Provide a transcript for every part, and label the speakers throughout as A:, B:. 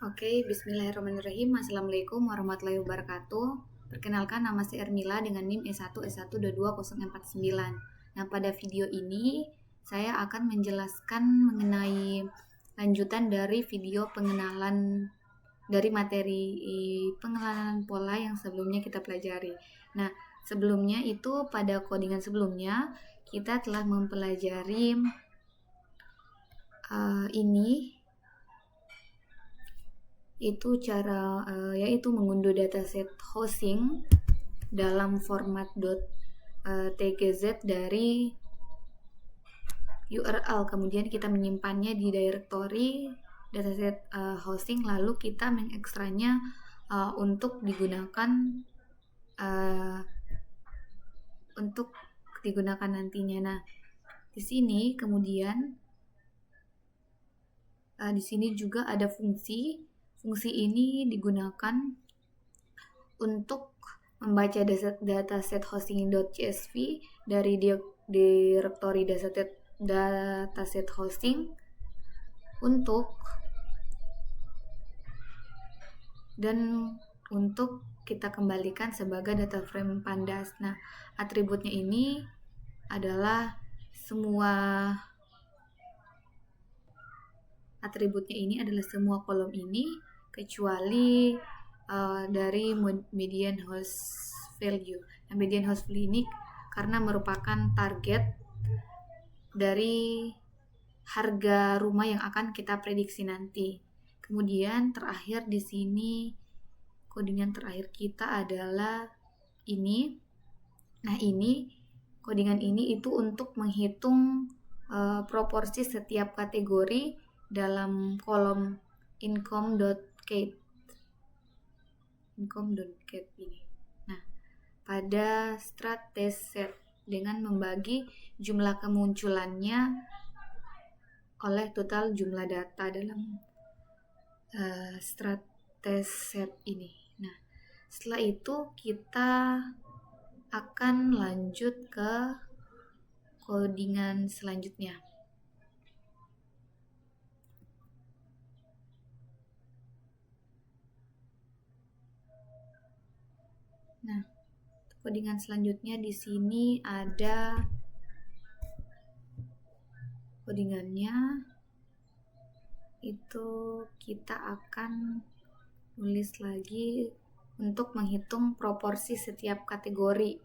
A: Oke, bismillahirrahmanirrahim. Assalamualaikum warahmatullahi wabarakatuh. Perkenalkan, nama saya Ermila dengan NIM E1S1222049. Nah, pada video ini saya akan menjelaskan mengenai lanjutan dari video pengenalan dari materi pengenalan pola yang sebelumnya kita pelajari. Nah, sebelumnya itu pada codingan sebelumnya kita telah mempelajari ini itu cara yaitu mengunduh dataset hosting dalam format .tgz dari URL, kemudian kita menyimpannya di directory dataset hosting, lalu kita mengekstranya untuk digunakan nantinya. Nah, di sini kemudian di sini juga ada fungsi. Fungsi ini digunakan untuk membaca dataset hosting.csv dari directory dataset hosting untuk kita kembalikan sebagai data frame pandas. Nah, atributnya ini adalah semua kolom ini kecuali dari median host value. Nah, median host value ini karena merupakan target dari harga rumah yang akan kita prediksi nanti. Kemudian terakhir di sini codingan terakhir kita adalah ini. Nah, codingan ini itu untuk menghitung proporsi setiap kategori dalam kolom income.cat ini. Nah, pada strat test set dengan membagi jumlah kemunculannya oleh total jumlah data dalam strat test set ini. Nah, setelah itu kita akan lanjut ke codingan selanjutnya. Nah, codingan selanjutnya di sini ada codingannya, itu kita akan tulis lagi untuk menghitung proporsi setiap kategori.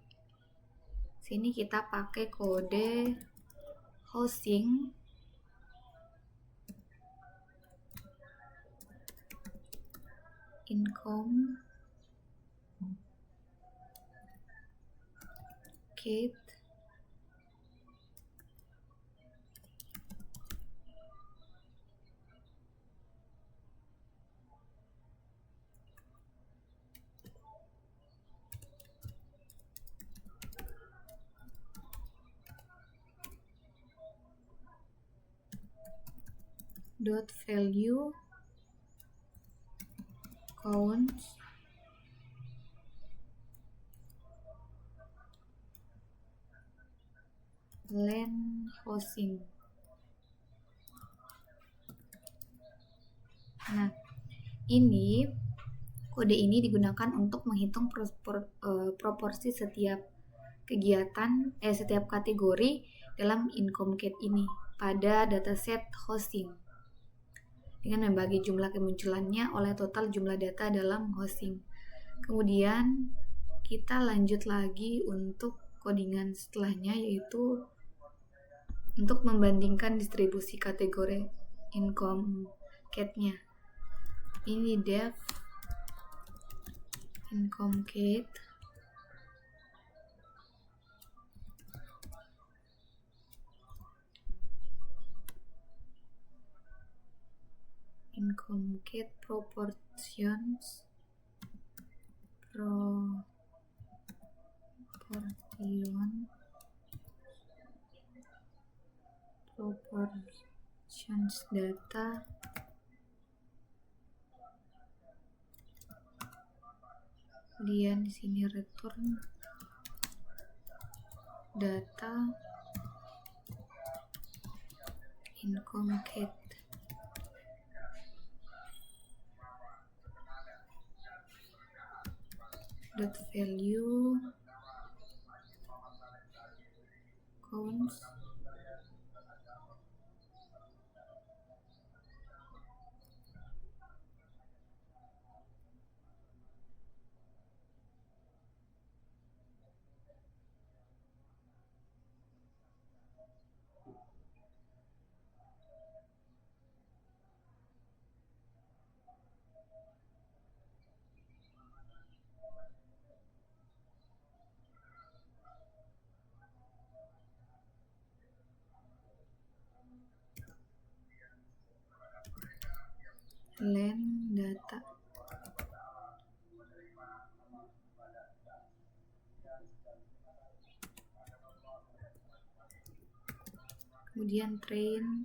A: Sini kita pakai kode hosting income cat dot value count len hosting. Nah, kode ini digunakan untuk menghitung proporsi setiap setiap kategori dalam income cat ini pada dataset hosting dengan membagi jumlah kemunculannya oleh total jumlah data dalam hosting. Kemudian kita lanjut lagi untuk codingan setelahnya, yaitu untuk membandingkan distribusi kategori income cat-nya. Ini def income cat proportions data kemudian di sini return data income cat. dot value counts len data. Kemudian train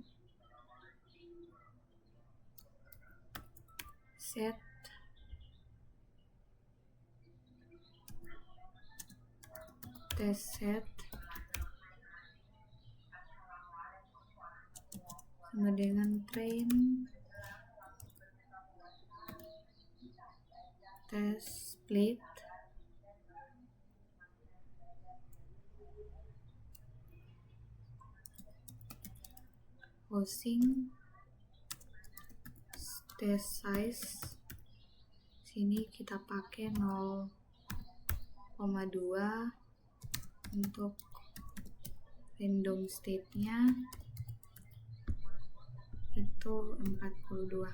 A: set test set sama dengan train test split housing test size. Sini kita pakai 0,2 untuk random state-nya itu 42.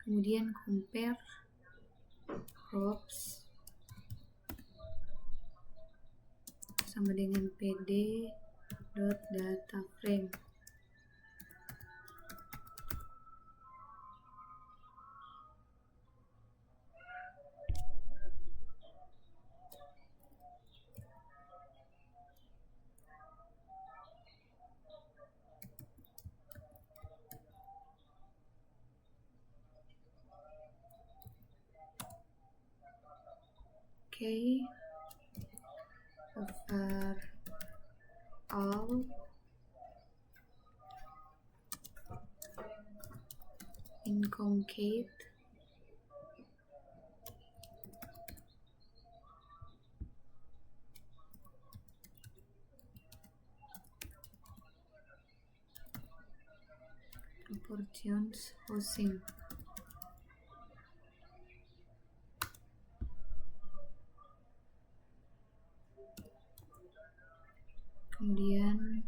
A: Kemudian compare props sama dengan pd.data frame. Okay, overall incomplete proportions housing. Kemudian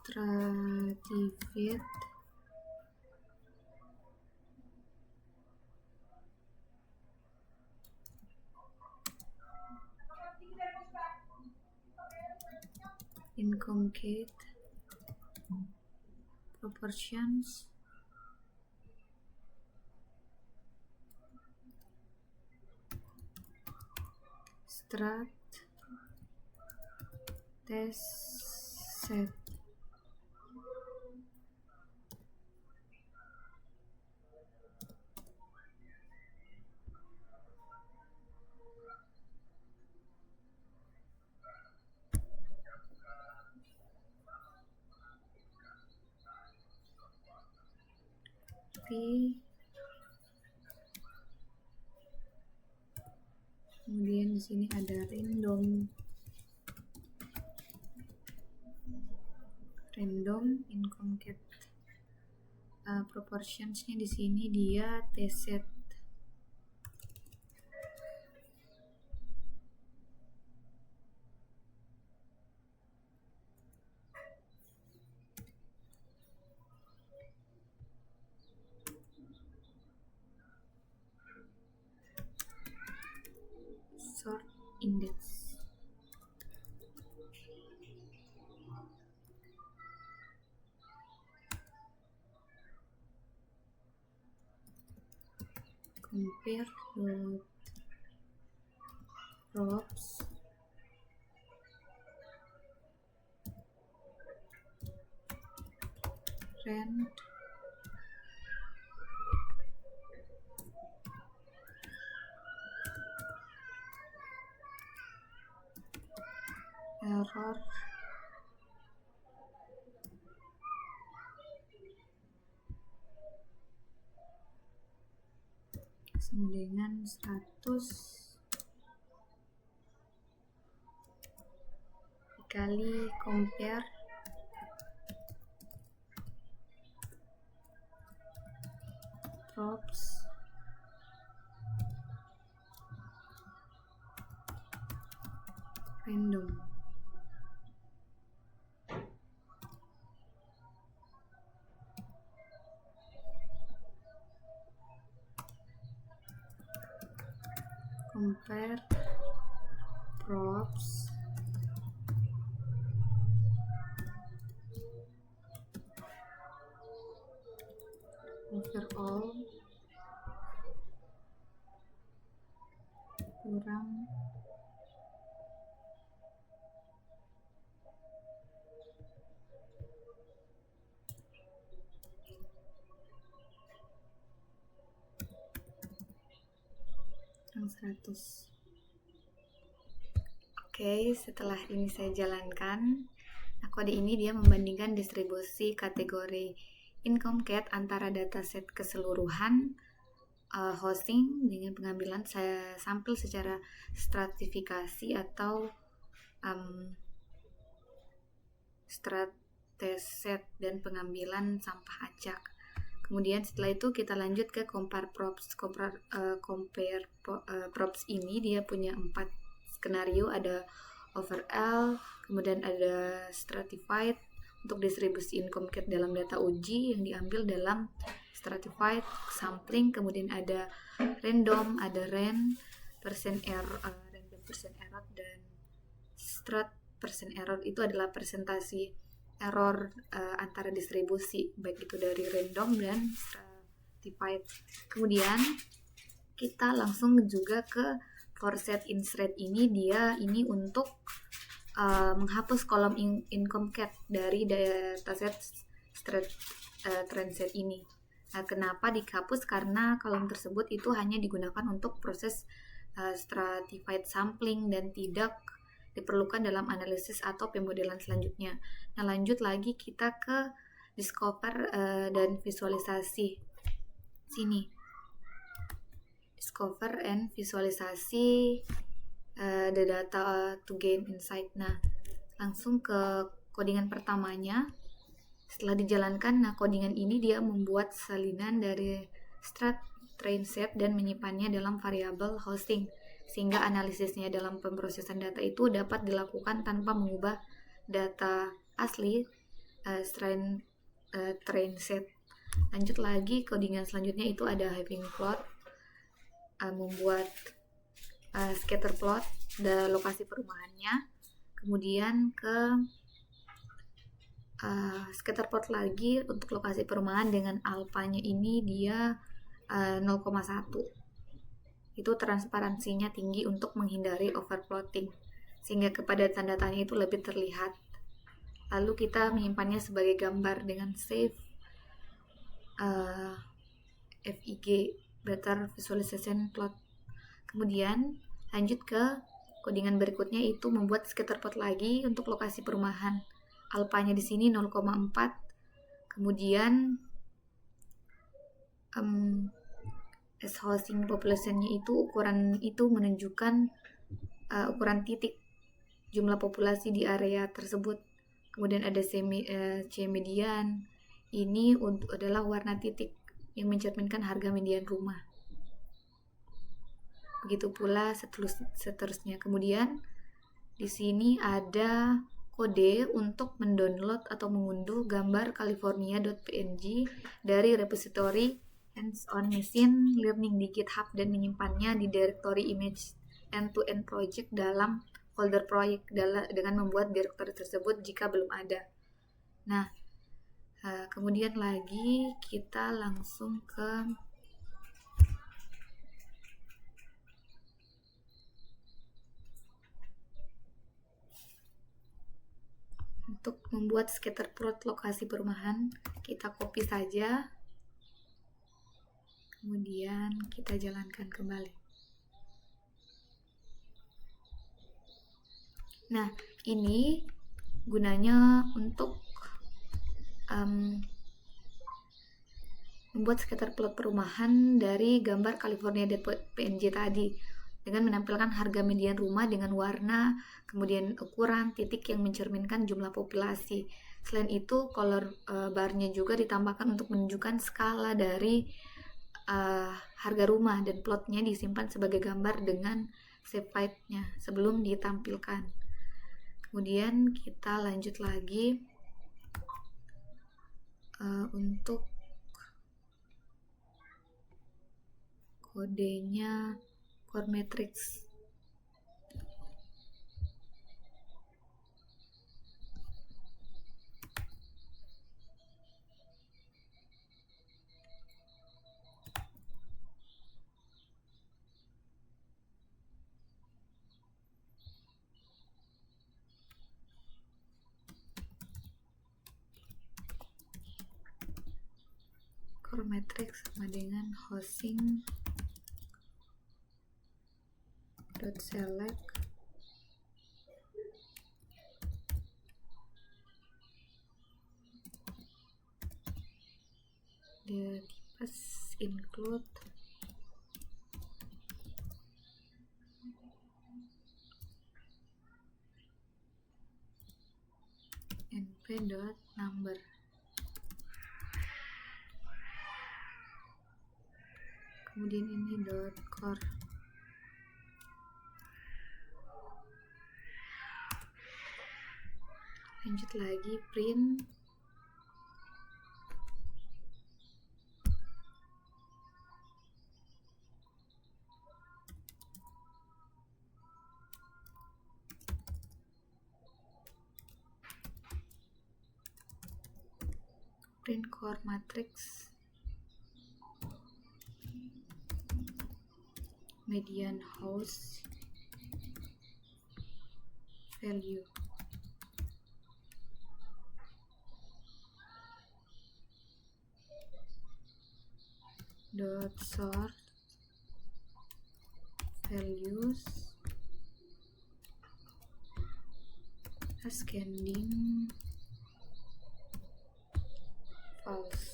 A: stratified incomplete proportions strat test set. Kemudian di sini ada random incomplete proportionsnya. Di sini dia test set. Sort index. Compare props rand error sama dengan 100 dikali compare props random. Compare props overall kurang yang 100. Oke, setelah ini saya jalankan, nah kode ini dia membandingkan distribusi kategori income cat antara dataset keseluruhan hosting dengan pengambilan saya sampel secara stratifikasi atau strataset dan pengambilan sampah acak. Kemudian setelah itu kita lanjut ke compare props. Compare props ini dia punya 4 skenario, ada overall, kemudian ada stratified untuk distribusi income cat dalam data uji yang diambil dalam stratified sampling, kemudian ada random, ada rand, percent error, random percent error, dan strat percent error itu adalah persentasi error antara distribusi, baik itu dari random dan stratified. Kemudian kita langsung juga ke forset insert ini, dia ini untuk menghapus kolom income cat dari dataset trendset ini. Nah, kenapa dihapus? Karena kolom tersebut itu hanya digunakan untuk proses stratified sampling dan tidak diperlukan dalam analisis atau pemodelan selanjutnya. Nah, lanjut lagi kita ke discover dan visualisasi. Sini. Discover and visualisasi the data to gain insight. Nah, langsung ke codingan pertamanya. Setelah dijalankan, nah codingan ini dia membuat salinan dari strat train set dan menyimpannya dalam variabel hosting, sehingga analisisnya dalam pemrosesan data itu dapat dilakukan tanpa mengubah data asli train set. Lanjut lagi, codingan selanjutnya itu ada having plot, membuat scatter plot dan lokasi perumahannya. Kemudian ke scatter plot lagi untuk lokasi perumahan dengan alfanya ini dia 0,1. Itu transparansinya tinggi untuk menghindari overplotting, sehingga kepadatan datanya itu lebih terlihat. Lalu kita menyimpannya sebagai gambar dengan save FIG, Better Visualization Plot. Kemudian lanjut ke codingan berikutnya, itu membuat scatter plot lagi untuk lokasi perumahan. Alpanya di sini 0,4. Kemudian as housing population-nya itu ukuran itu menunjukkan ukuran titik jumlah populasi di area tersebut. Kemudian ada C median, ini adalah warna titik yang mencerminkan harga median rumah. Begitu pula seterusnya. Kemudian di sini ada kode untuk mendownload atau mengunduh gambar california.png dari repository hands-on machine learning di GitHub dan menyimpannya di directory image end-to-end project dalam folder proyek dengan membuat directory tersebut jika belum ada. Nah, kemudian lagi kita langsung ke Untuk membuat scatter plot lokasi perumahan, kita copy saja, kemudian kita jalankan kembali. Nah, ini gunanya untuk membuat scatter plot perumahan dari gambar California.png tadi dengan menampilkan harga median rumah dengan warna, kemudian ukuran, titik yang mencerminkan jumlah populasi. Selain itu, color barnya juga ditambahkan untuk menunjukkan skala dari harga rumah, dan plotnya disimpan sebagai gambar dengan save file-nya sebelum ditampilkan. Kemudian kita lanjut lagi untuk kodenya core matrix. Core matrix sama dengan housing select the keyword include np.number. Kemudian ini .core. Lanjut lagi print core matrix median house value. Sort values ascending false.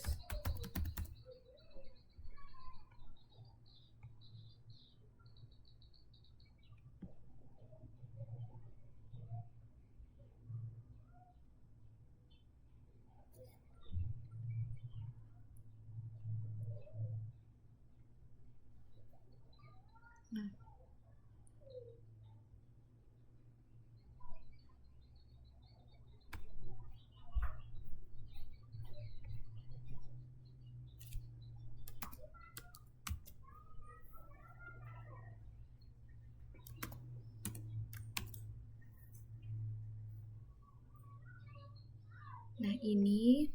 A: Nah, ini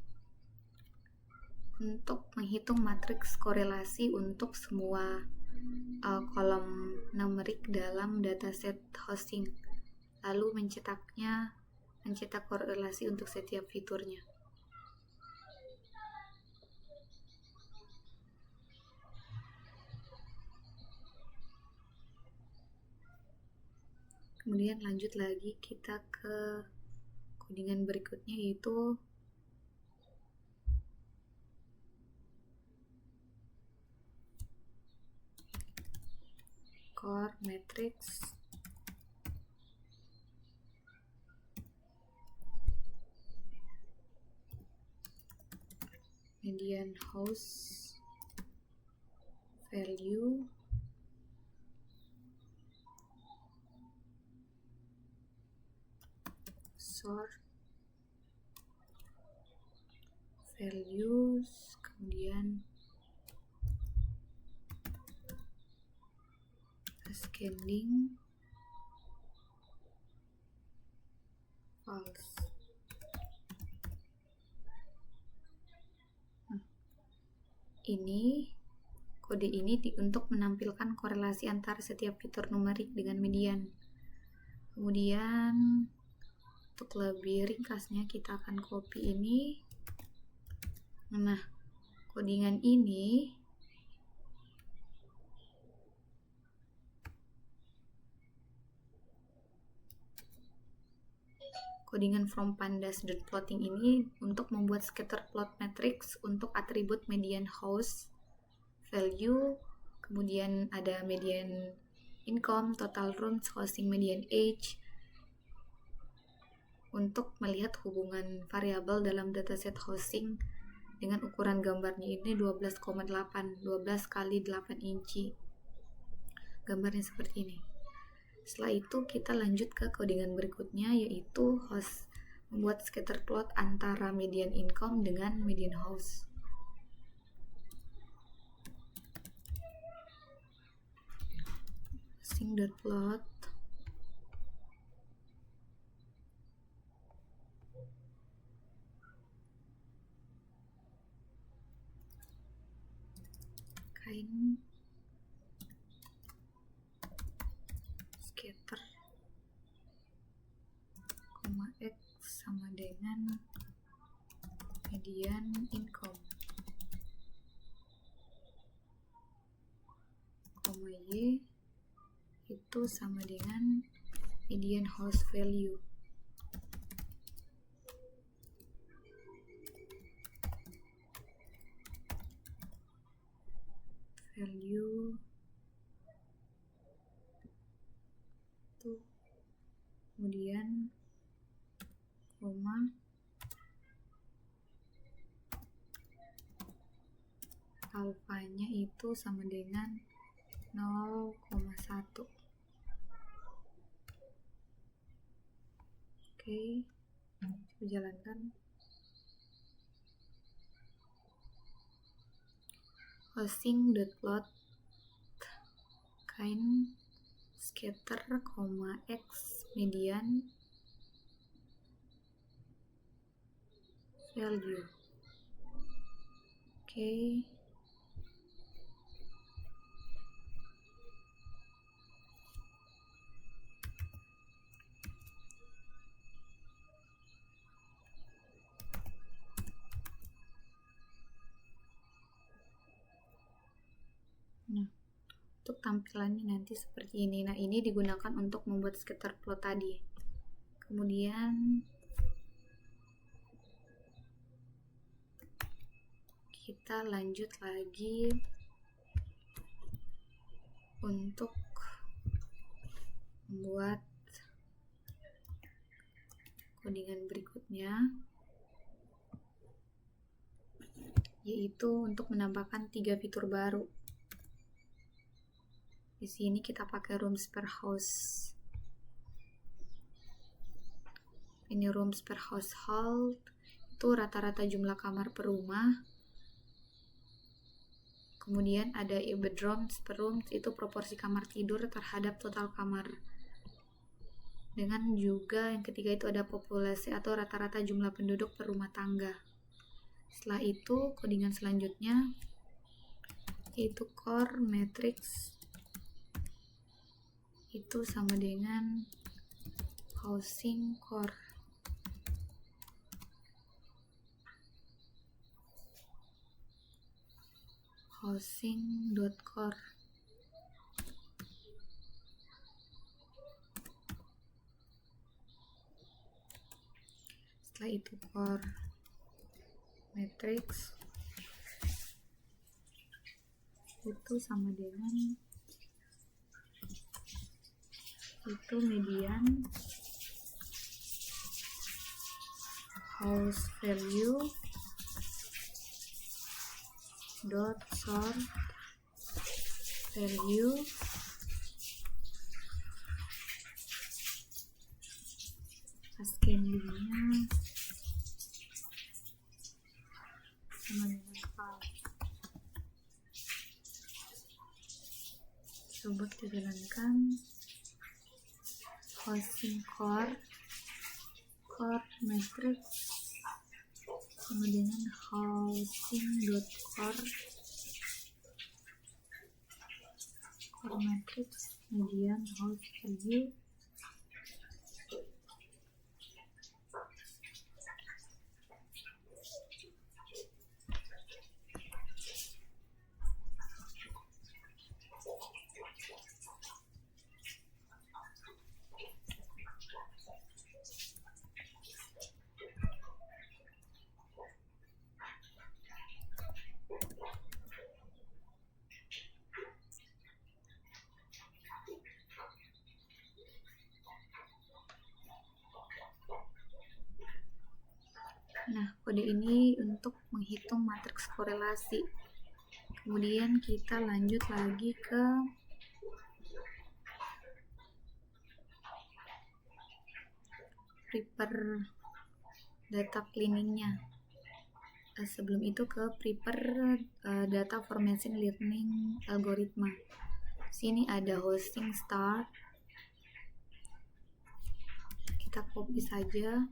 A: untuk menghitung matriks korelasi untuk semua kolom numerik dalam dataset hosting, lalu mencetak korelasi untuk setiap fiturnya. Kemudian lanjut lagi kita ke codingan berikutnya, yaitu core matrix median house value sort values, kemudian ascending false. Kode ini untuk menampilkan korelasi antara setiap fitur numerik dengan median. Kemudian Untuk lebih ringkasnya kita akan copy ini. Nah, codingan ini codingan from pandas.plotting ini untuk membuat scatter plot matrix untuk atribut median house value, kemudian ada median income, total rooms, hosting median age, untuk melihat hubungan variabel dalam dataset hosting dengan ukuran gambarnya ini 12,8, 12 kali 8 inci. Gambarnya seperti ini. Setelah itu kita lanjut ke codingan berikutnya, yaitu membuat scatter plot antara median income dengan median house. Hosting.plot kain scatter X sama dengan median income, Y itu sama dengan median house value. Itu kemudian koma alfanya itu sama dengan 0,1. Oke, coba jalankan. Hosting.plot kain scatter, X median value. Oke. Nah, untuk tampilannya nanti seperti ini. Nah, ini digunakan untuk membuat scatter plot tadi. Kemudian kita lanjut lagi untuk membuat codingan berikutnya, yaitu untuk menambahkan 3 fitur baru. Di sini kita pakai rooms per house. Ini rooms per household, itu rata-rata jumlah kamar per rumah. Kemudian ada bedrooms per room, itu proporsi kamar tidur terhadap total kamar. Dengan juga yang ketiga itu ada populasi atau rata-rata jumlah penduduk per rumah tangga. Setelah itu codingan selanjutnya yaitu core matrix, itu sama dengan housing core. Housing.core. Setelah itu core matrix itu sama dengan itu median house value dot sort value ascendingnya sama dengan coba kita jalankan. Hosting core matrix sama dengan housing.core core matrix median house value Nah, kode ini untuk menghitung matriks korelasi. Kemudian kita lanjut lagi ke prepare data cleaningnya. Sebelum itu ke prepare data for machine learning algoritma. Sini ada hosting start, kita copy saja.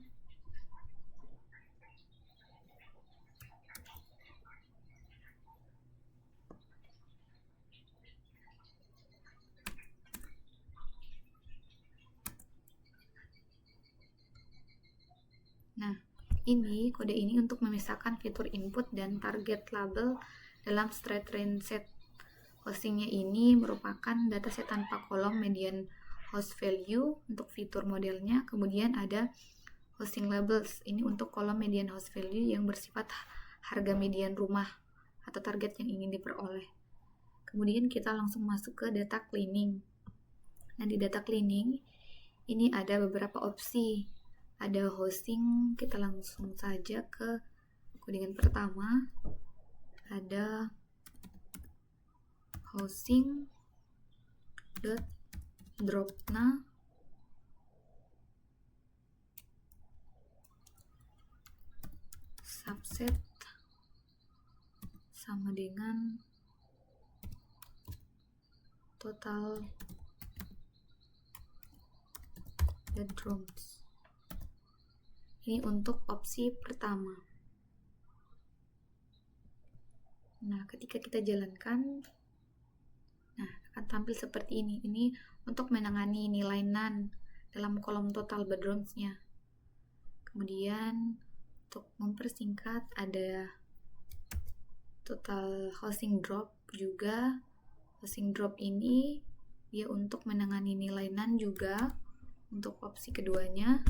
A: Nah, ini kode ini untuk memisahkan fitur input dan target label dalam straight range set. Hostingnya ini merupakan dataset tanpa kolom median host value untuk fitur modelnya. Kemudian ada hosting labels, ini untuk kolom median host value yang bersifat harga median rumah atau target yang ingin diperoleh. Kemudian kita langsung masuk ke data cleaning. Nah, di data cleaning ini ada beberapa opsi. Ada hosting, kita langsung saja ke codingan pertama. Ada hosting dropna subset sama dengan total bedrooms. Ini untuk opsi pertama. Nah, ketika kita jalankan, nah akan tampil seperti ini. Ini untuk menangani nilai none dalam kolom total bedrooms-nya. Kemudian untuk mempersingkat ada total hosting drop juga. Hosting drop ini dia untuk menangani nilai none juga. Untuk opsi keduanya,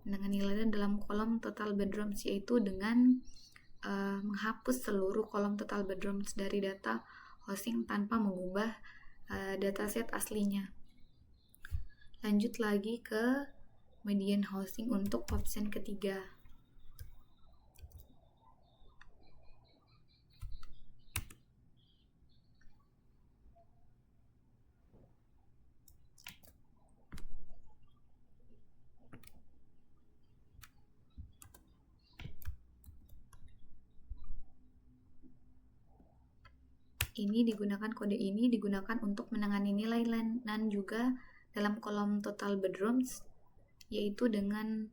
A: menangani nilai none dalam kolom total bedrooms, yaitu dengan menghapus seluruh kolom total bedrooms dari data hosting tanpa mengubah dataset aslinya. Lanjut lagi ke median hosting untuk option ketiga. Kode ini digunakan untuk menangani nilai none juga dalam kolom total bedrooms, yaitu dengan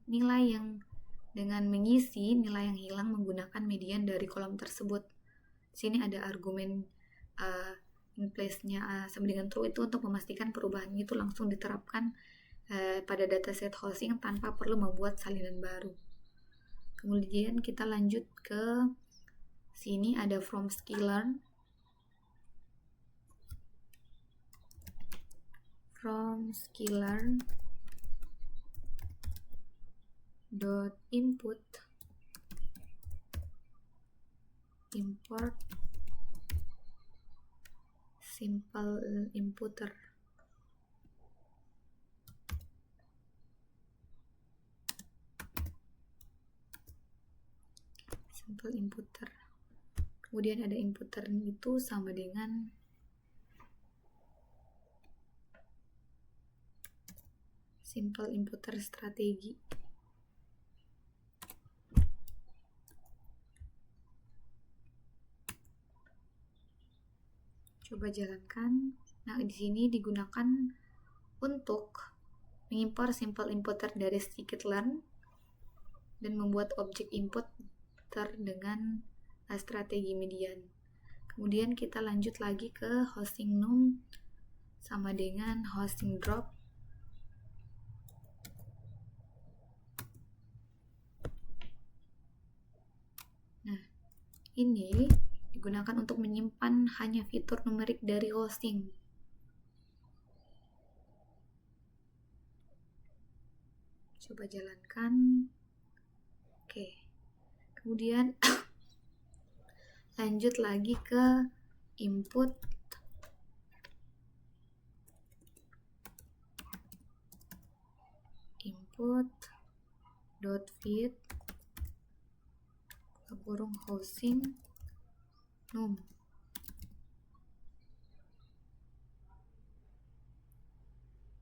A: mengisi nilai yang hilang menggunakan median dari kolom tersebut. Sini ada argumen in place-nya sama dengan true, itu untuk memastikan perubahan itu langsung diterapkan pada dataset hosting tanpa perlu membuat salinan baru. Kemudian kita lanjut ke sini ada from sklearn. From sklearn dot input import simple inputter. Simple inputter. Kemudian ada inputter itu sama dengan simple inputter strategi. Coba jalankan. Nah, di sini digunakan untuk mengimpor simple inputter dari scikit-learn dan membuat objek inputter dengan strategi median. Kemudian kita lanjut lagi ke hosting num sama dengan hosting drop. Nah, ini digunakan untuk menyimpan hanya fitur numerik dari hosting. Coba jalankan. Oke. Kemudian lanjut lagi ke input dot feed kurung housing num.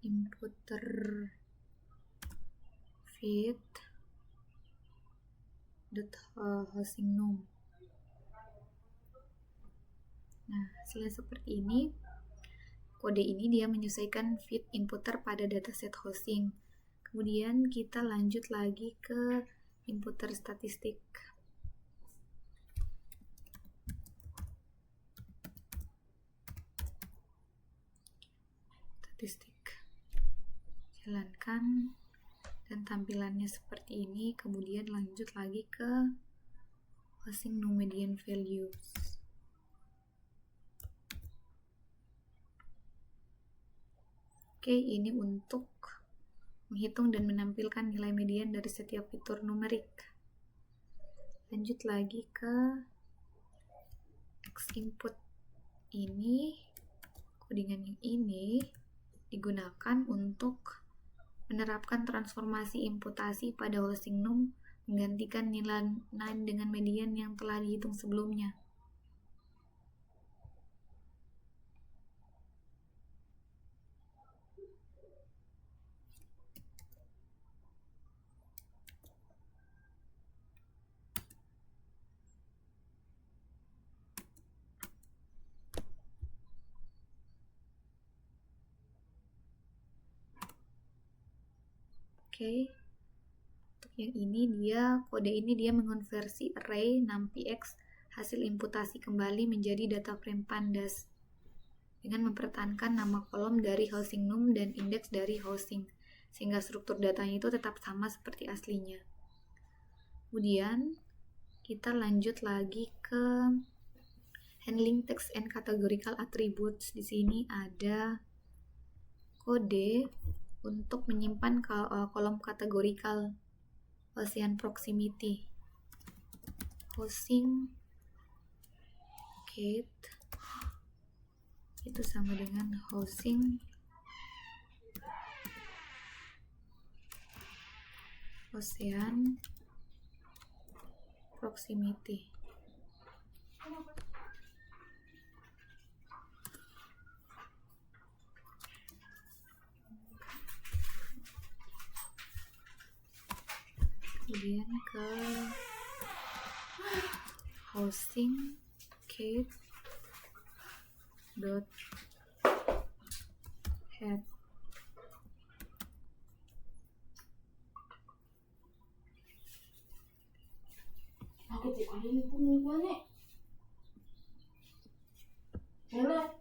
A: Inputer feed dot housing num. Nah, hasilnya seperti ini. Kode ini dia menyesuaikan feed inputer pada dataset housing. Kemudian kita lanjut lagi ke inputer statistik. Jalankan dan tampilannya seperti ini. Kemudian lanjut lagi ke housing num median values. Oke, ini untuk menghitung dan menampilkan nilai median dari setiap fitur numerik. Lanjut lagi ke X input. Ini codingan yang ini digunakan untuk menerapkan transformasi imputasi pada housing num menggantikan nilai dengan median yang telah dihitung sebelumnya. Oke, untuk yang ini kode ini dia mengonversi array numpyx hasil imputasi kembali menjadi data frame pandas dengan mempertahankan nama kolom dari housing num dan indeks dari housing sehingga struktur datanya itu tetap sama seperti aslinya. Kemudian kita lanjut lagi ke handling text and categorical attributes. Di sini ada kode untuk menyimpan kolom kategorikal Gaussian proximity. Housing get itu sama dengan housing Gaussian proximity. Kemudian ke housing get dot head.
B: Aku cek ini pun mingguannya. Mana?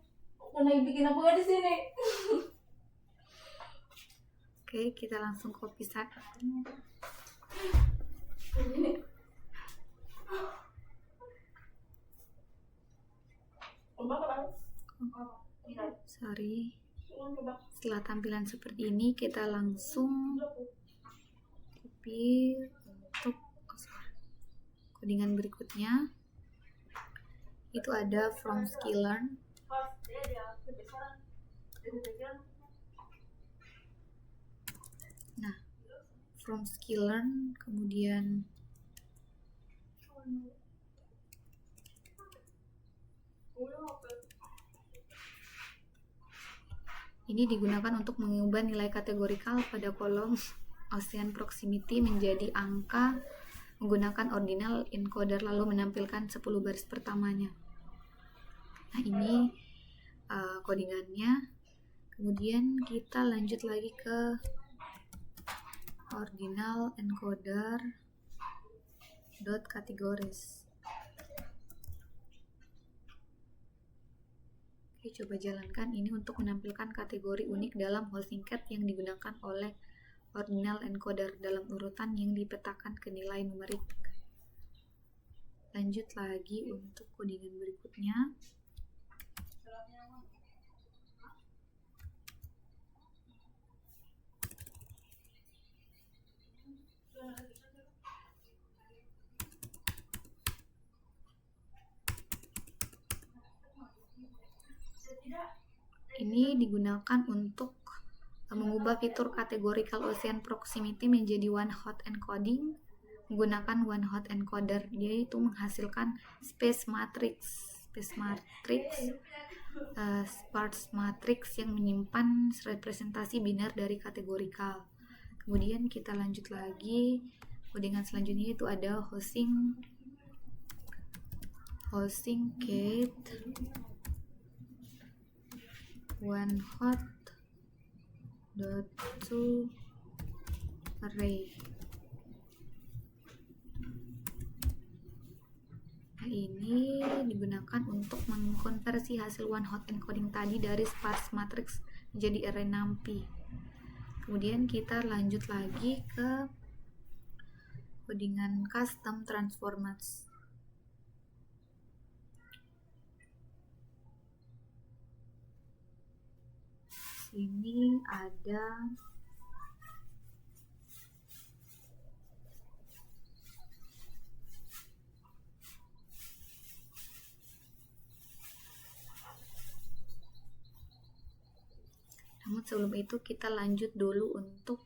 B: Mana bikin apa di sini?
A: Oke, kita langsung copy saja. Sorry. Setelah tampilan seperti ini, kita langsung copy untuk codingan berikutnya. Itu ada from sklearn. Nah, from sklearn kemudian ini digunakan untuk mengubah nilai kategorikal pada kolom Gaussian proximity menjadi angka menggunakan ordinal encoder lalu menampilkan 10 baris pertamanya. Nah, ini codingannya. Kemudian kita lanjut lagi ke ordinal encoder dot categories. Oke, coba jalankan ini untuk menampilkan kategori unik dalam housing cat yang digunakan oleh ordinal encoder dalam urutan yang dipetakan ke nilai numerik. Lanjut lagi untuk codingan berikutnya. Ini digunakan untuk mengubah fitur categorical Gaussian proximity menjadi one hot encoding menggunakan one hot encoder. Dia itu menghasilkan space matrix sparse matrix yang menyimpan representasi biner dari kategorikal. Kemudian kita lanjut lagi, codingan selanjutnya itu ada hosting cat one hot dot to array. Ini digunakan untuk mengkonversi hasil one hot encoding tadi dari sparse matrix menjadi array numpy. Kemudian kita lanjut lagi ke codingan custom transformers. Sini ada namun sebelum itu kita lanjut dulu untuk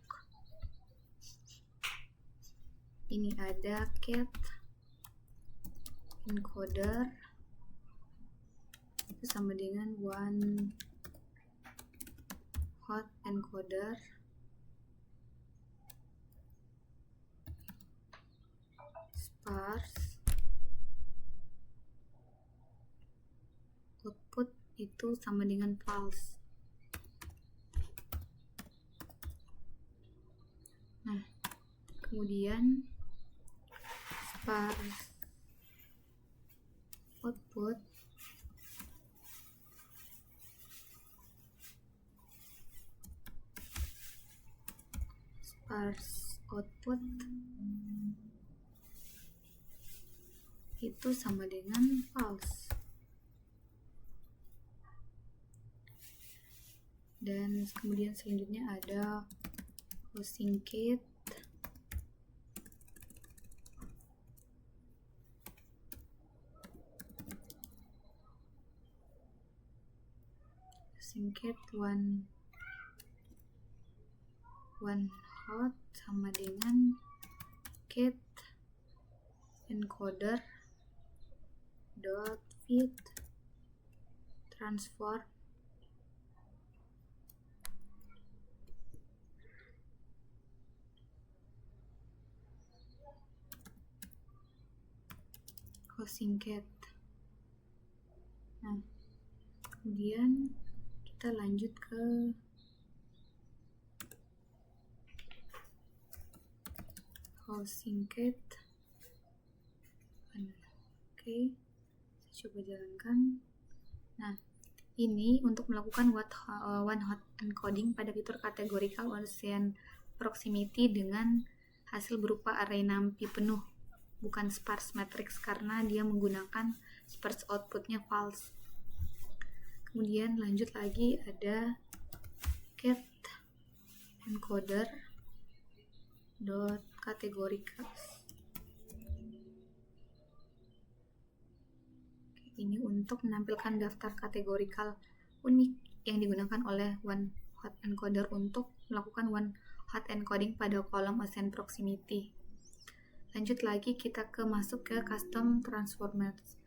A: ini ada cat encoder itu sama dengan one hot encoder sparse output itu sama dengan false. Nah, kemudian sparse output itu sama dengan false. Dan kemudian selanjutnya ada hosting cat one hot sama dengan cat encoder dot fit transform hosting cat. Nah, kemudian kita lanjut ke hosting cat. Oke, saya coba jalankan. Nah, ini untuk melakukan one hot encoding pada fitur kategorikal Gaussian proximity dengan hasil berupa array numpy penuh, bukan sparse matrix karena dia menggunakan sparse outputnya false. Kemudian lanjut lagi ada cat encoder dot categorical. Ini untuk menampilkan daftar kategorikal unik yang digunakan oleh one hot encoder untuk melakukan one hot encoding pada kolom Gaussian proximity. Lanjut lagi kita masuk ke custom transformers.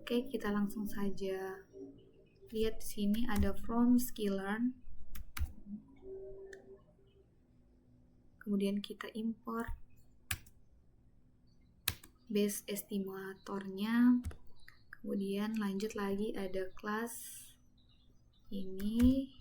A: Oke, kita langsung saja lihat di sini ada from sklearn. Kemudian kita import base estimatornya. Kemudian lanjut lagi ada kelas ini.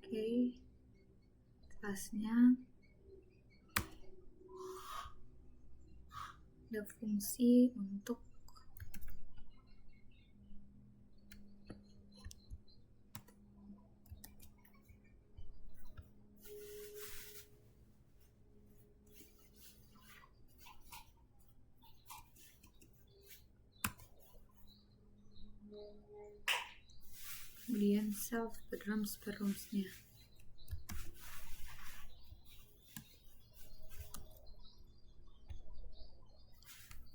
A: Oke, kelasnya ada fungsi untuk kemudian self bedrooms-nya.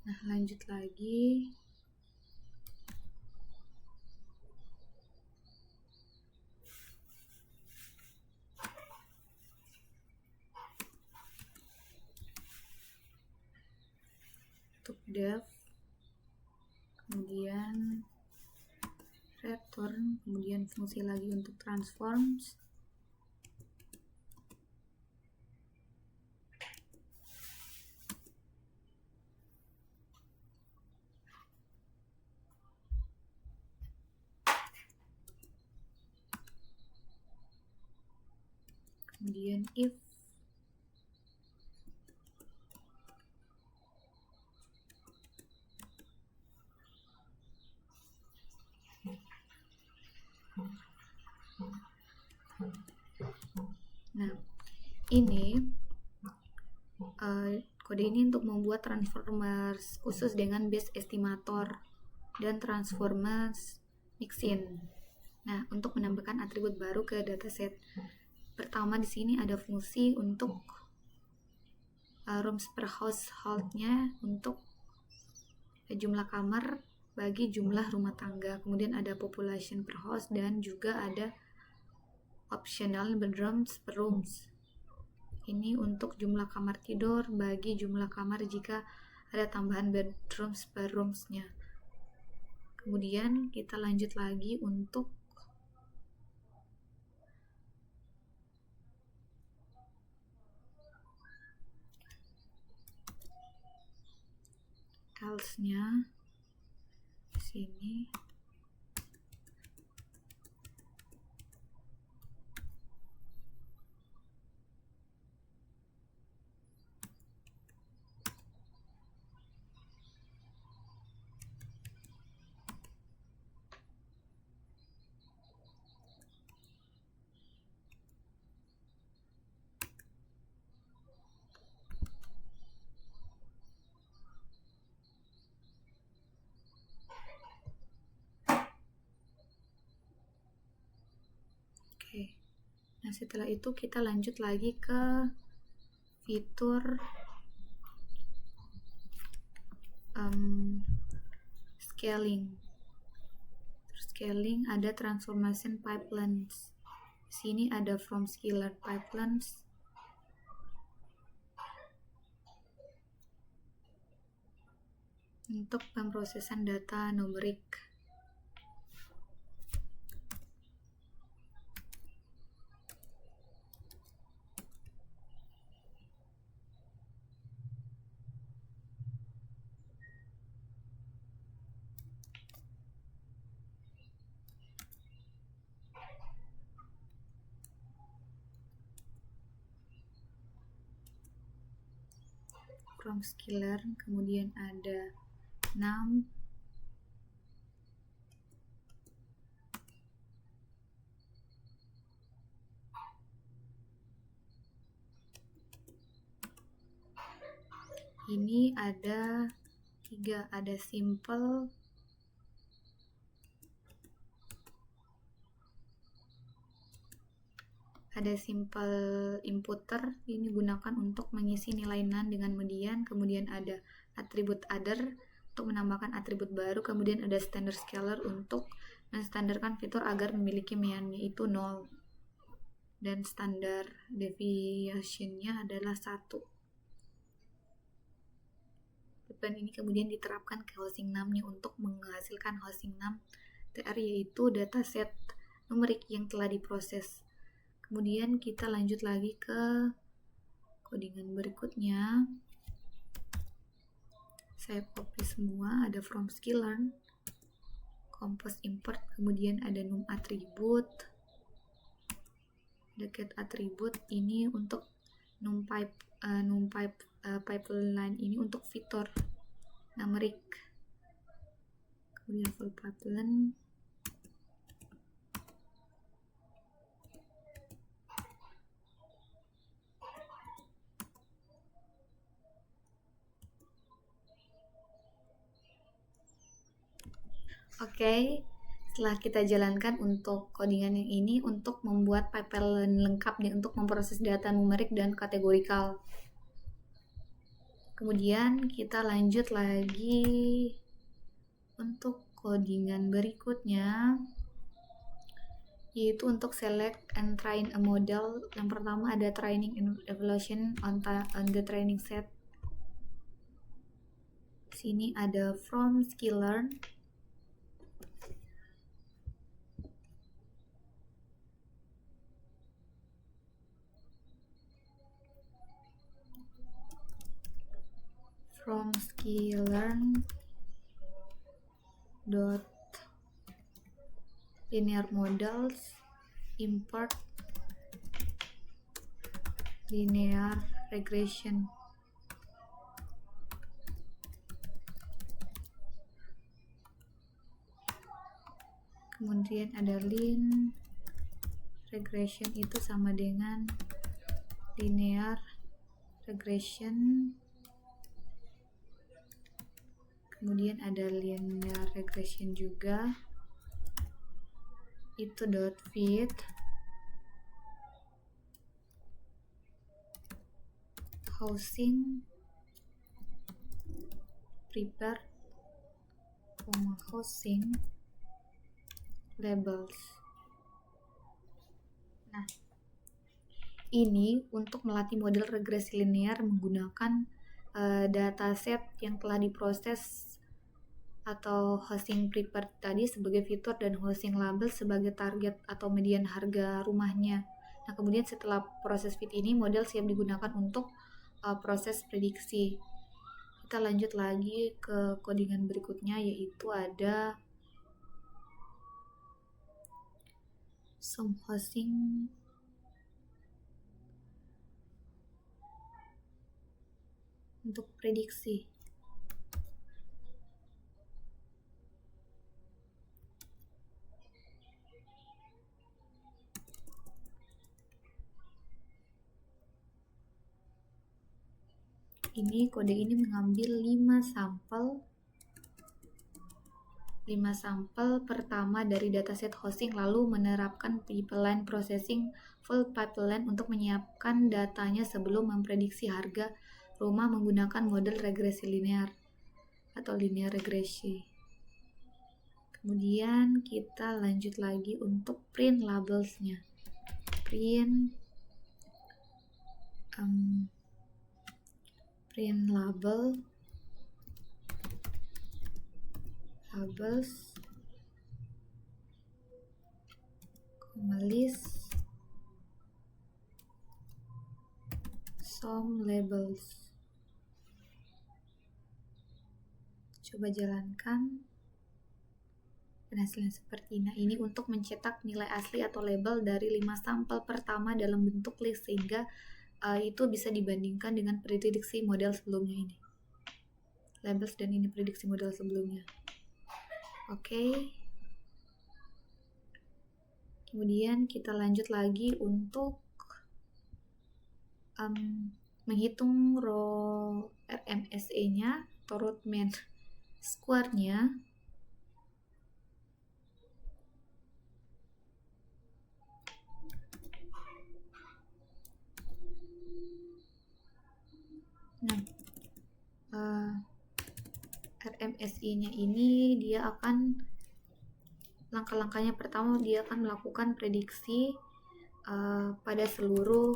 A: Nah, lanjut lagi. Untuk def, kemudian return, kemudian fungsi lagi untuk transforms. Kemudian if, nah ini kode ini untuk membuat transformers khusus dengan base estimator dan transformers mixin. Nah, untuk menambahkan atribut baru ke dataset, pertama di sini ada fungsi untuk rooms per household-nya untuk jumlah kamar bagi jumlah rumah tangga. Kemudian ada population per house dan juga ada optional bedrooms per rooms. Ini untuk jumlah kamar tidur bagi jumlah kamar jika ada tambahan bedrooms per rooms-nya. Kemudian kita lanjut lagi untuk else-nya di sini. Oke. Nah, setelah itu kita lanjut lagi ke fitur scaling. Scaling ada transformation pipelines. Di sini ada from scalar pipelines. Untuk pemrosesan data numerik. From scalar, kemudian ada num, ini ada 3, ada simple, ada simple inputter, ini gunakan untuk mengisi nilai NaN dengan median, kemudian ada atribut other untuk menambahkan atribut baru, kemudian ada standard scalar untuk menstandarkan fitur agar memiliki median itu 0 dan standar deviation-nya adalah 1. Dan ini kemudian diterapkan ke hosting num-nya untuk menghasilkan hosting num TR, yaitu dataset numerik yang telah diproses. Kemudian kita lanjut lagi ke codingan berikutnya. Saya copy semua, ada from sklearn, compose import, kemudian ada num attribute, ada get attribute, ini untuk pipeline ini untuk fitur numerik. Kemudian full pipeline. Oke, setelah kita jalankan untuk codingan yang ini untuk membuat pipeline lengkap nih untuk memproses data numerik dan kategorikal. Kemudian kita lanjut lagi untuk codingan berikutnya, yaitu untuk select and train a model. Yang pertama ada training and evaluation on the training set. Sini ada from sklearn. From sklearn dot linear models import linear regression. Kemudian ada lin regression itu sama dengan linear regression. Kemudian ada linear regression juga, itu dot fit housing prepare housing labels. Nah, ini untuk melatih model regresi linear menggunakan dataset yang telah diproses atau housing prepared tadi sebagai fitur dan housing label sebagai target atau median harga rumahnya. Nah, kemudian setelah proses fit ini, model siap digunakan untuk proses prediksi. Kita lanjut lagi ke codingan berikutnya, yaitu ada some housing untuk prediksi. Ini kode ini mengambil 5 sampel pertama dari dataset hosting, lalu menerapkan pipeline processing full pipeline untuk menyiapkan datanya sebelum memprediksi harga rumah menggunakan model regresi linear atau linear regresi. Kemudian kita lanjut lagi untuk print labelsnya. Print labels list some labels. Coba jalankan dan hasilnya seperti ini. Ini untuk mencetak nilai asli atau label dari 5 sampel pertama dalam bentuk list, sehingga itu bisa dibandingkan dengan prediksi model sebelumnya ini. Labels dan ini prediksi model sebelumnya. Oke. Kemudian kita lanjut lagi untuk menghitung row RMSE-nya atau root mean square-nya. Nah, RMSI-nya ini dia akan langkah-langkahnya, pertama dia akan melakukan prediksi pada seluruh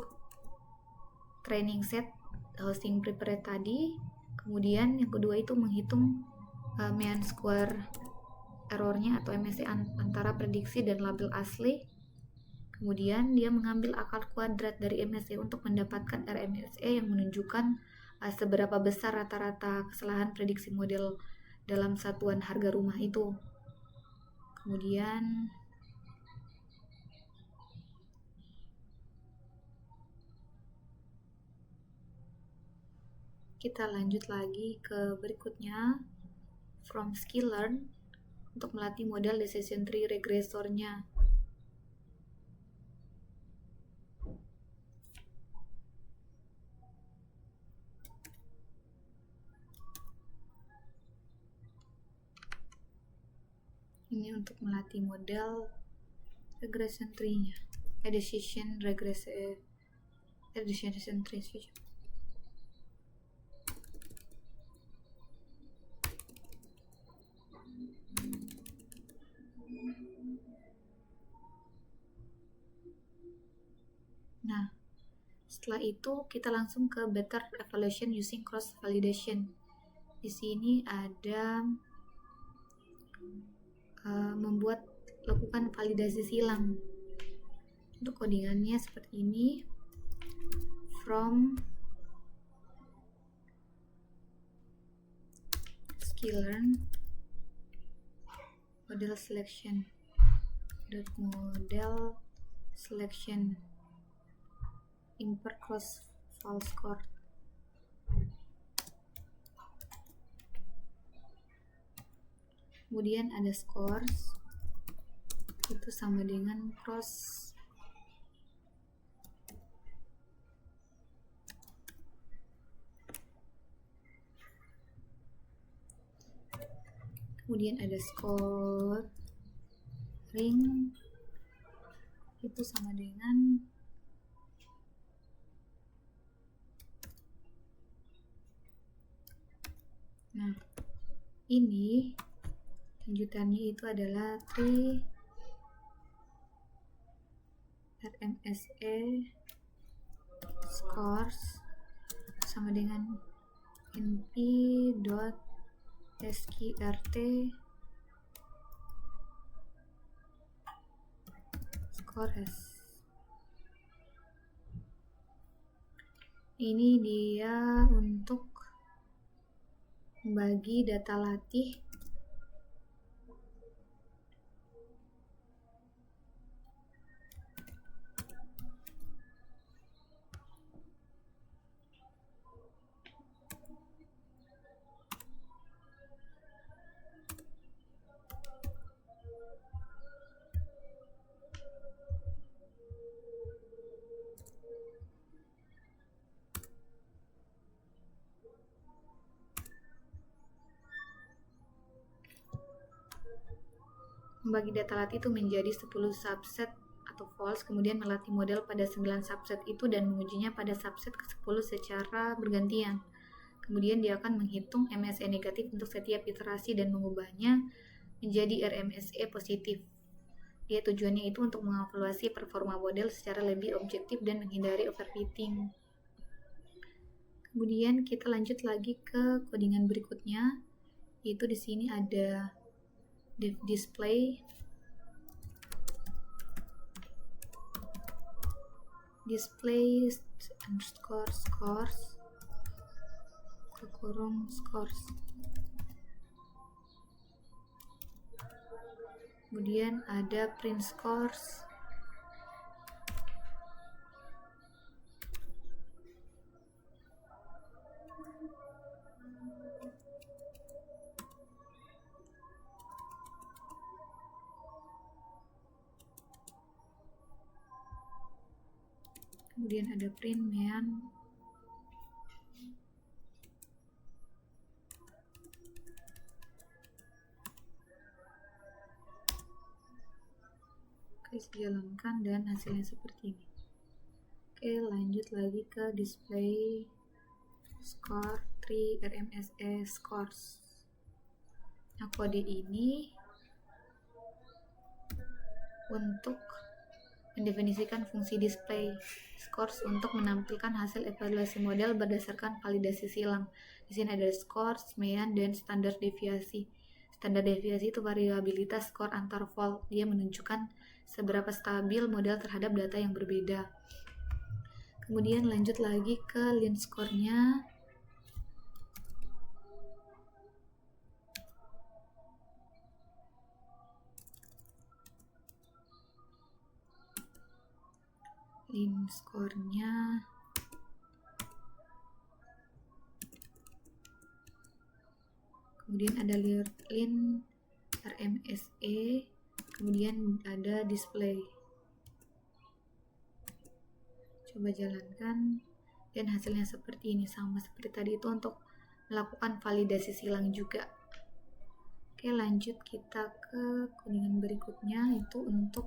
A: training set housing prepared tadi. Kemudian yang kedua itu menghitung mean square errornya atau MSE antara prediksi dan label asli. Kemudian dia mengambil akar kuadrat dari MSE untuk mendapatkan RMSE yang menunjukkan seberapa besar rata-rata kesalahan prediksi model dalam satuan harga rumah itu. Kemudian kita lanjut lagi ke berikutnya, from sklearn untuk melatih model decision tree regresornya. Ini untuk melatih model regression tree-nya, decision tree. Nah, setelah itu kita langsung ke better evaluation using cross validation. Di sini ada lakukan validasi silang. Untuk codingannya seperti ini. From sklearn model selection import cross val score. Kemudian ada scores, itu sama dengan cross kemudian ada scoring, itu sama dengan ini lanjutannya itu adalah 3 RMSE scores sama dengan np.sqrt scores. Ini dia untuk membagi data latih membagi data latih itu menjadi 10 subset atau false, kemudian melatih model pada 9 subset itu dan mengujinya pada subset ke-10 secara bergantian. Kemudian dia akan menghitung MSE negatif untuk setiap iterasi dan mengubahnya menjadi RMSE positif. Dia tujuannya itu untuk mengevaluasi performa model secara lebih objektif dan menghindari overfitting. Kemudian kita lanjut lagi ke codingan berikutnya, yaitu di sini ada display underscore scores kekurung scores. Kemudian ada print scores. Kemudian ada print mean. Oke, jalankan dan hasilnya seperti ini. Oke, lanjut lagi ke display score 3 RMSE scores. Nah, kode ini untuk mendefinisikan fungsi display scores untuk menampilkan hasil evaluasi model berdasarkan validasi silang. Di sini ada scores, mean, dan standar deviasi. Standar deviasi itu variabilitas skor antar volt. Dia menunjukkan seberapa stabil model terhadap data yang berbeda. Kemudian lanjut lagi ke lean score-nya. Lean score-nya kemudian ada lean RMSE, kemudian ada display. Coba jalankan dan hasilnya seperti ini, sama seperti tadi itu untuk melakukan validasi silang juga. Oke, lanjut kita ke codingan berikutnya, itu untuk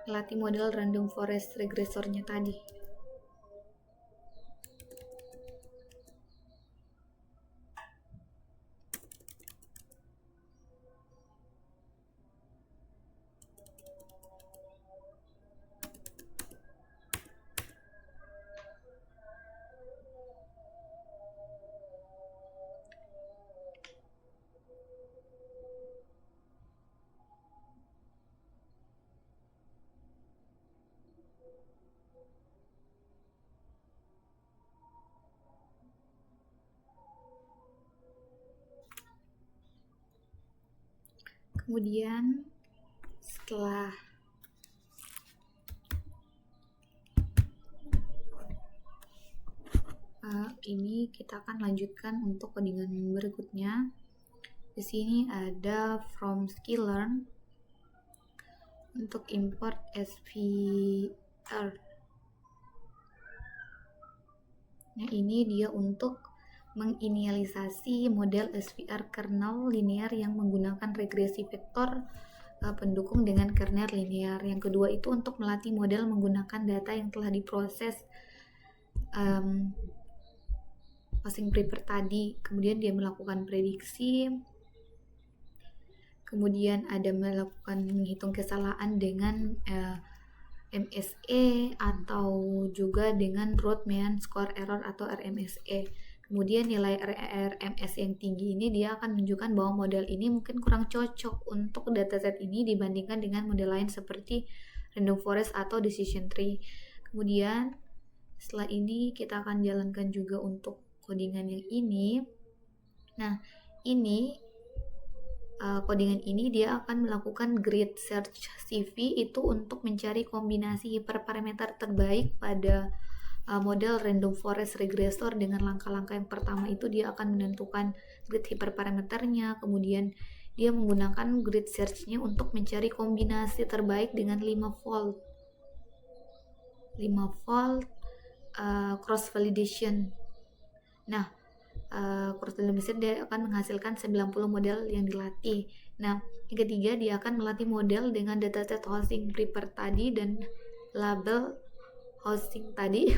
A: melatih model random forest regressornya tadi. Kemudian setelah ini kita akan lanjutkan untuk codingan berikutnya. Di sini ada from sklearn untuk import SVR. Nah, ini dia untuk menginisialisasi model SVR kernel linear yang menggunakan regresi vektor pendukung dengan kernel linear. Yang kedua itu untuk melatih model menggunakan data yang telah diproses passing prepare tadi. Kemudian dia melakukan prediksi, kemudian ada melakukan menghitung kesalahan dengan MSE atau juga dengan root mean square error atau RMSE. Kemudian nilai RMS yang tinggi ini dia akan menunjukkan bahwa model ini mungkin kurang cocok untuk dataset ini dibandingkan dengan model lain seperti random forest atau decision tree. Kemudian setelah ini kita akan jalankan juga untuk codingan yang ini. Nah, ini codingan ini dia akan melakukan grid search CV itu untuk mencari kombinasi hiperparameter terbaik pada model random forest regressor. Dengan langkah-langkah yang pertama itu dia akan menentukan grid hiperparameternya, kemudian dia menggunakan grid search-nya untuk mencari kombinasi terbaik dengan 5 fold cross validation. Nah, cross validation dia akan menghasilkan 90 model yang dilatih. Nah, yang ketiga dia akan melatih model dengan dataset hosting prepare tadi dan label hosting tadi.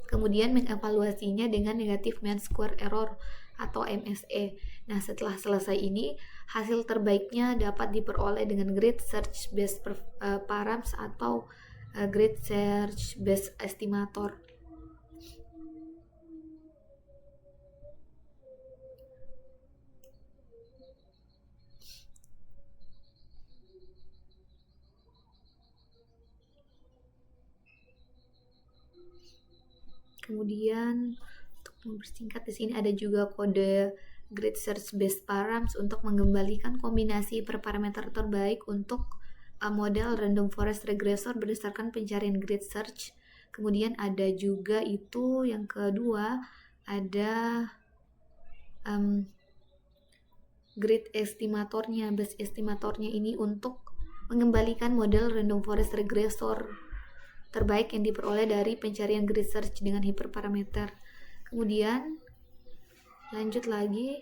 A: Kemudian mengevaluasinya dengan negative mean square error atau MSE. Nah, setelah selesai ini, hasil terbaiknya dapat diperoleh dengan grid search based params atau grid search based estimator. Kemudian untuk mempersingkat di sini ada juga kode grid search based params untuk mengembalikan kombinasi hiperparameter terbaik untuk model random forest regressor berdasarkan pencarian grid search. Kemudian ada juga itu yang kedua ada grid estimatornya, base estimatornya ini untuk mengembalikan model random forest regressor terbaik yang diperoleh dari pencarian grid search dengan hiperparameter. Kemudian lanjut lagi,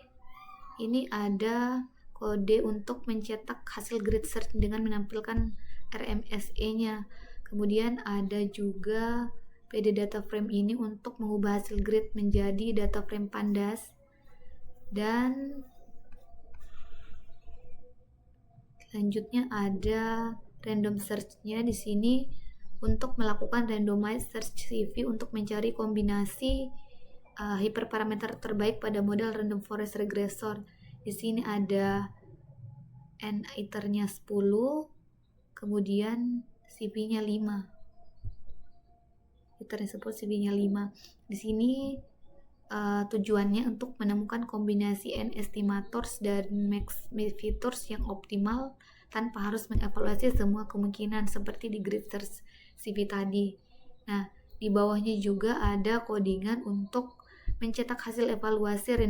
A: ini ada kode untuk mencetak hasil grid search dengan menampilkan RMSE-nya. Kemudian ada juga PD data frame ini untuk mengubah hasil grid menjadi data frame pandas. Dan selanjutnya ada random search-nya di sini untuk melakukan randomized search CV untuk mencari kombinasi hiperparameter terbaik pada model random forest regressor. Di sini ada n iternya 10, kemudian CV-nya 5. Iternya 10, CV-nya 5. Di sini tujuannya untuk menemukan kombinasi n estimators dan max features yang optimal tanpa harus mengevaluasi semua kemungkinan seperti di grid search CV tadi. Nah, di bawahnya juga ada codingan untuk mencetak hasil evaluasi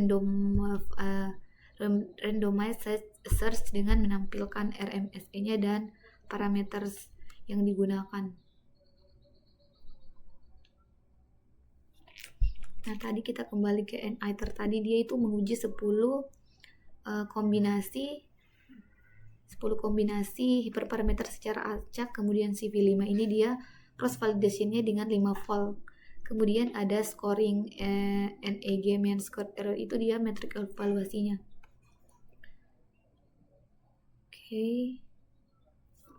A: randomized search dengan menampilkan RMSE-nya dan parameter yang digunakan. Nah, tadi kita kembali ke n-iter tadi, dia itu menguji 10 kombinasi hiperparameter secara acak. Kemudian CV5 ini dia cross validation-nya dengan 5 fold. Kemudian ada scoring NEG mean square error, itu dia metrik evaluasinya. Oke.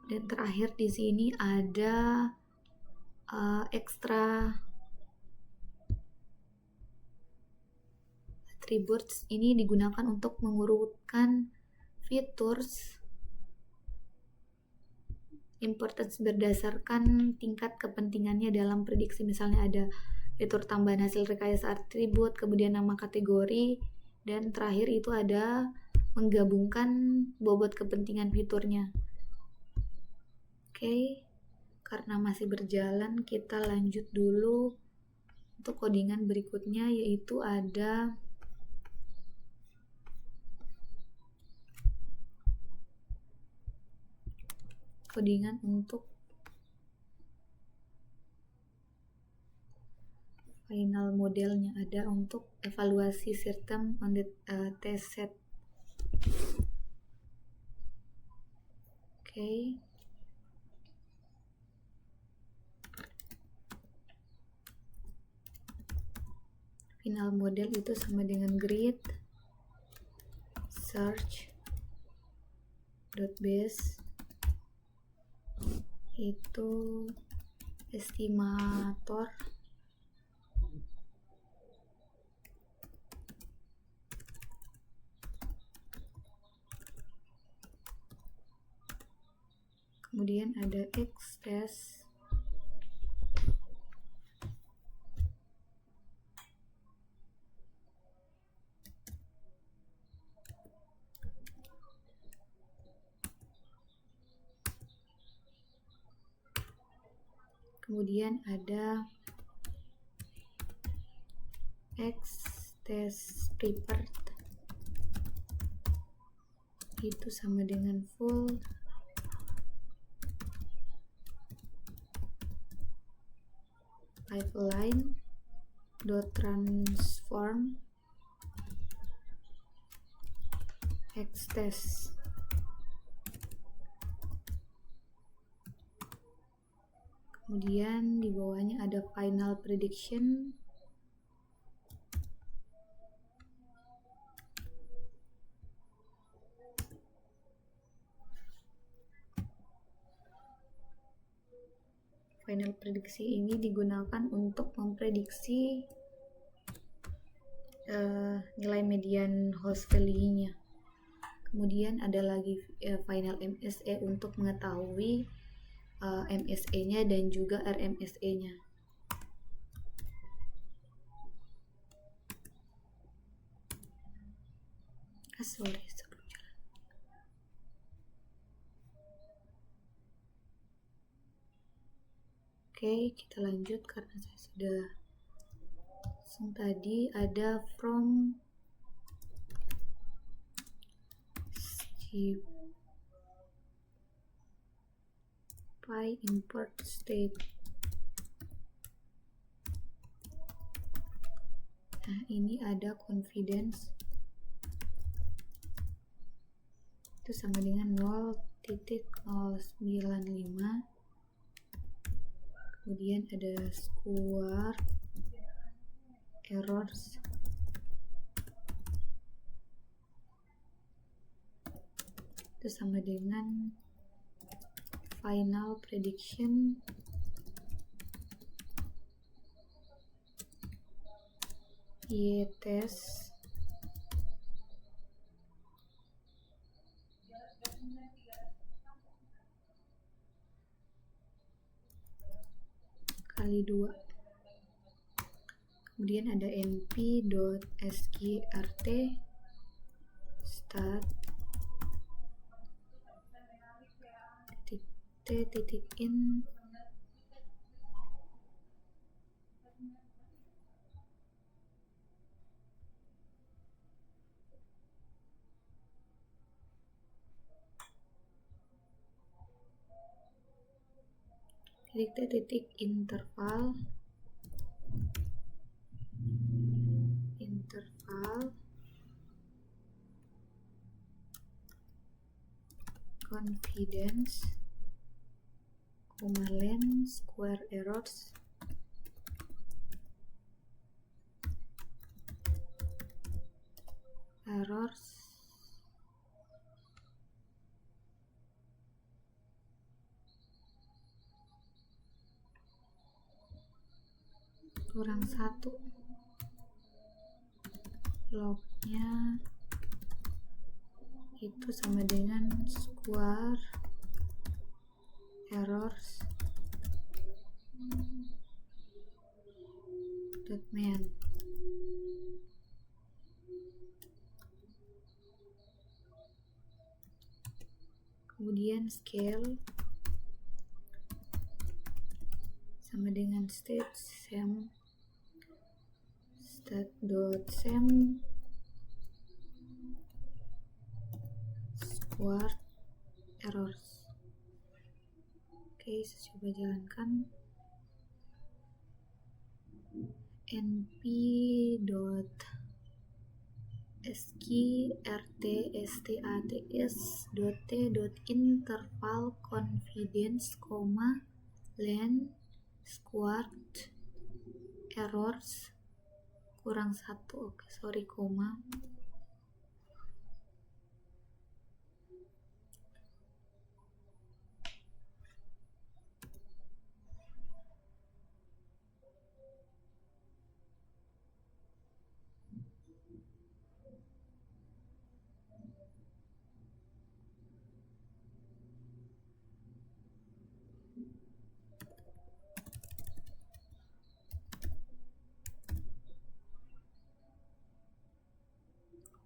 A: Dan terakhir di sini ada extra attributes. Ini digunakan untuk mengurutkan features importance berdasarkan tingkat kepentingannya dalam prediksi. Misalnya ada fitur tambahan hasil rekayasa atribut, kemudian nama kategori, dan terakhir itu ada menggabungkan bobot kepentingan fiturnya. Oke, karena masih berjalan, kita lanjut dulu untuk codingan berikutnya, yaitu ada codingan untuk final modelnya, ada untuk evaluasi system on the test set. Oke. Final model itu sama dengan grid search base itu estimator kemudian ada X-test kemudian ada X-test prepared itu sama dengan full pipeline dot transform X-test. Kemudian di bawahnya ada final prediction final prediksi ini digunakan untuk memprediksi nilai median host value-nya. Kemudian ada lagi final MSE untuk mengetahui MSE-nya dan juga RMSE-nya. Sorry. Oke, kita lanjut karena saya sudah tadi ada from by import state. Nah, ini ada confidence itu sama dengan 0.095. Kemudian ada square errors itu sama dengan final prediction y-test kali 2. Kemudian ada np.sqrt start t.in titik interval confidence len square errors kurang 1 lognya itu sama dengan square errors .man. kemudian scale sama dengan state.sem squared errors. Oke, saya coba jalankan. np.sqrt.status.t.interval confidence, len squared errors kurang 1. Oke, sorry, koma.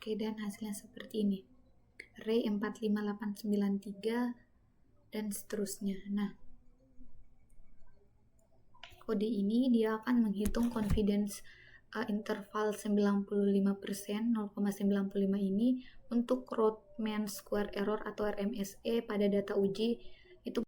A: Oke, dan hasilnya seperti ini. Array 45893 dan seterusnya. Nah, kode ini dia akan menghitung confidence interval 95%, 0,95 ini untuk Root Mean Square Error atau RMSE pada data uji